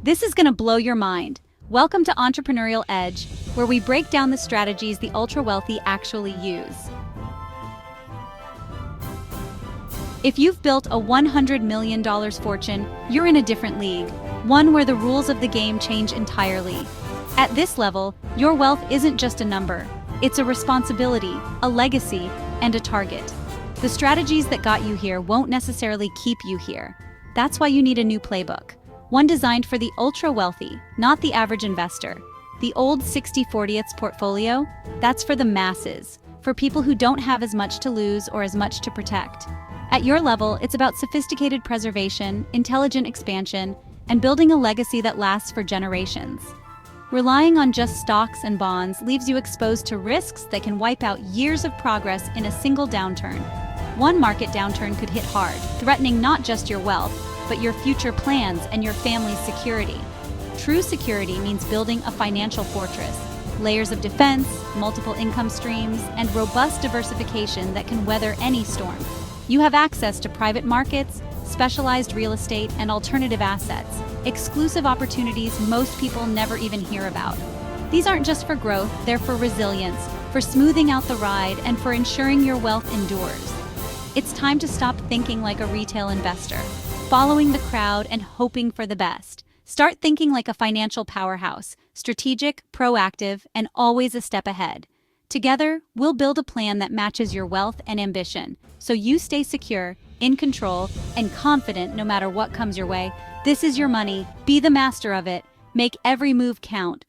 This is going to blow your mind. Welcome to Entrepreneurial Edge, where we break down the strategies the ultra-wealthy actually use. If you've built a $100 million fortune, you're in a different league, one where the rules of the game change entirely. At this level, your wealth isn't just a number. It's a responsibility, a legacy, and a target. The strategies that got you here won't necessarily keep you here. That's why you need a new playbook. One designed for the ultra-wealthy, not the average investor. The old 60/40ths portfolio, that's for the masses, for people who don't have as much to lose or as much to protect. At your level, it's about sophisticated preservation, intelligent expansion, and building a legacy that lasts for generations. Relying on just stocks and bonds leaves you exposed to risks that can wipe out years of progress in a single downturn. One market downturn could hit hard, threatening not just your wealth, but your future plans and your family's security. True security means building a financial fortress, layers of defense, multiple income streams, and robust diversification that can weather any storm. You have access to private markets, specialized real estate, and alternative assets, exclusive opportunities most people never even hear about. These aren't just for growth, they're for resilience, for smoothing out the ride, and for ensuring your wealth endures. It's time to stop thinking like a retail investor, following the crowd and hoping for the best. Start thinking like a financial powerhouse, strategic, proactive, and always a step ahead. Together, we'll build a plan that matches your wealth and ambition, so you stay secure, in control, and confident no matter what comes your way. This is your money. Be the master of it. Make every move count.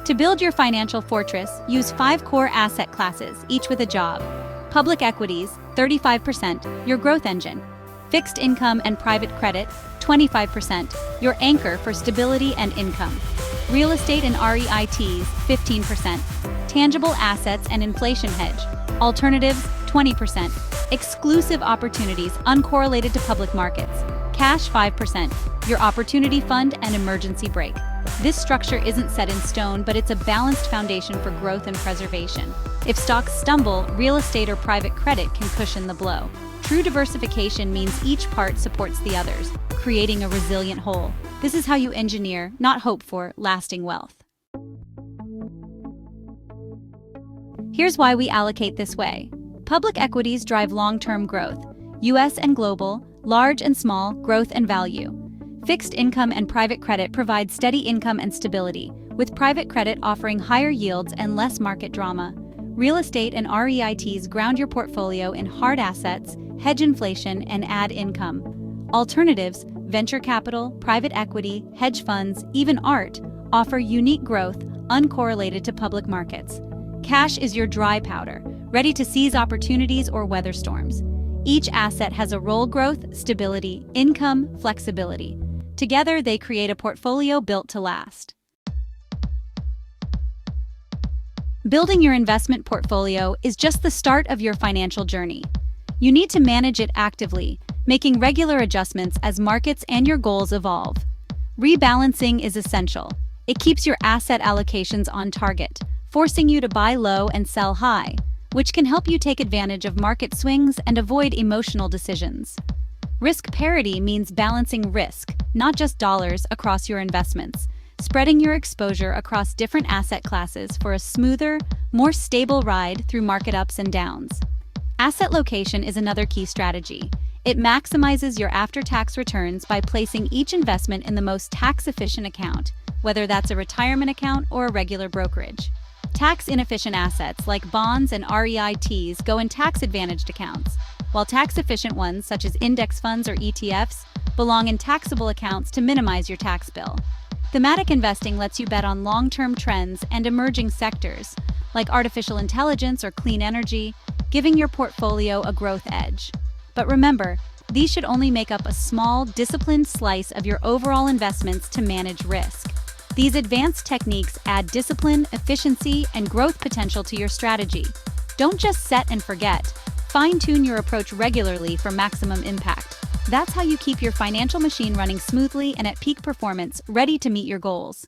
To build your financial fortress, use 5 core asset classes, each with a job. Public equities, 35%, your growth engine. Fixed income and private credit, 25%, your anchor for stability and income. Real estate and REITs, 15%. Tangible assets and inflation hedge. Alternatives, 20%. Exclusive opportunities uncorrelated to public markets. Cash, 5%. Your opportunity fund and emergency brake. This structure isn't set in stone, but it's a balanced foundation for growth and preservation. If stocks stumble, real estate or private credit can cushion the blow. True diversification means each part supports the others, creating a resilient whole. This is how you engineer, not hope for, lasting wealth. Here's why we allocate this way. Public equities drive long-term growth. US and global, large and small, growth and value. Fixed income and private credit provide steady income and stability, with private credit offering higher yields and less market drama. Real estate and REITs ground your portfolio in hard assets, hedge inflation, and add income. Alternatives, venture capital, private equity, hedge funds, even art, offer unique growth, uncorrelated to public markets. Cash is your dry powder, ready to seize opportunities or weather storms. Each asset has a role: growth, stability, income, flexibility. Together, they create a portfolio built to last. Building your investment portfolio is just the start of your financial journey. You need to manage it actively, making regular adjustments as markets and your goals evolve. Rebalancing is essential. It keeps your asset allocations on target, forcing you to buy low and sell high, which can help you take advantage of market swings and avoid emotional decisions. Risk parity means balancing risk, not just dollars, across your investments, spreading your exposure across different asset classes for a smoother, more stable ride through market ups and downs. Asset location is another key strategy. It maximizes your after-tax returns by placing each investment in the most tax-efficient account, whether that's a retirement account or a regular brokerage. Tax-inefficient assets like bonds and REITs go in tax-advantaged accounts, while tax-efficient ones, such as index funds or ETFs, belong in taxable accounts to minimize your tax bill. Thematic investing lets you bet on long-term trends and emerging sectors, like artificial intelligence or clean energy, giving your portfolio a growth edge. But remember, these should only make up a small, disciplined slice of your overall investments to manage risk. These advanced techniques add discipline, efficiency, and growth potential to your strategy. Don't just set and forget. Fine-tune your approach regularly for maximum impact. That's how you keep your financial machine running smoothly and at peak performance, ready to meet your goals.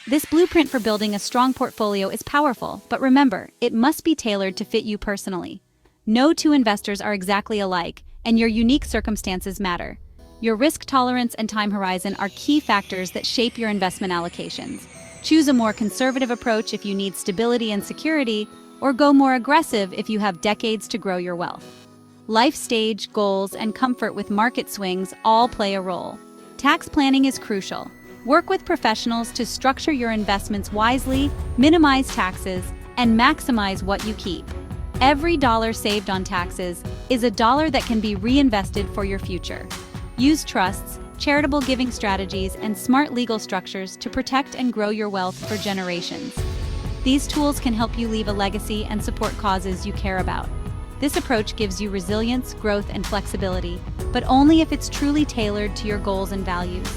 This blueprint for building a strong portfolio is powerful, but remember, it must be tailored to fit you personally. No two investors are exactly alike, and your unique circumstances matter. Your risk tolerance and time horizon are key factors that shape your investment allocations. Choose a more conservative approach if you need stability and security, or go more aggressive if you have decades to grow your wealth. Life stage, goals, and comfort with market swings all play a role. Tax planning is crucial. Work with professionals to structure your investments wisely, minimize taxes, and maximize what you keep. Every dollar saved on taxes is a dollar that can be reinvested for your future. Use trusts, charitable giving strategies, and smart legal structures to protect and grow your wealth for generations. These tools can help you leave a legacy and support causes you care about. This approach gives you resilience, growth, and flexibility, but only if it's truly tailored to your goals and values.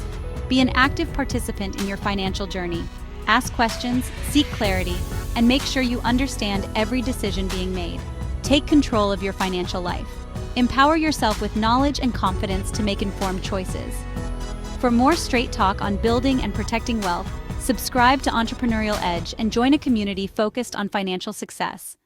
Be an active participant in your financial journey. Ask questions, seek clarity, and make sure you understand every decision being made. Take control of your financial life. Empower yourself with knowledge and confidence to make informed choices. For more straight talk on building and protecting wealth, subscribe to Entrepreneurial Edge and join a community focused on financial success.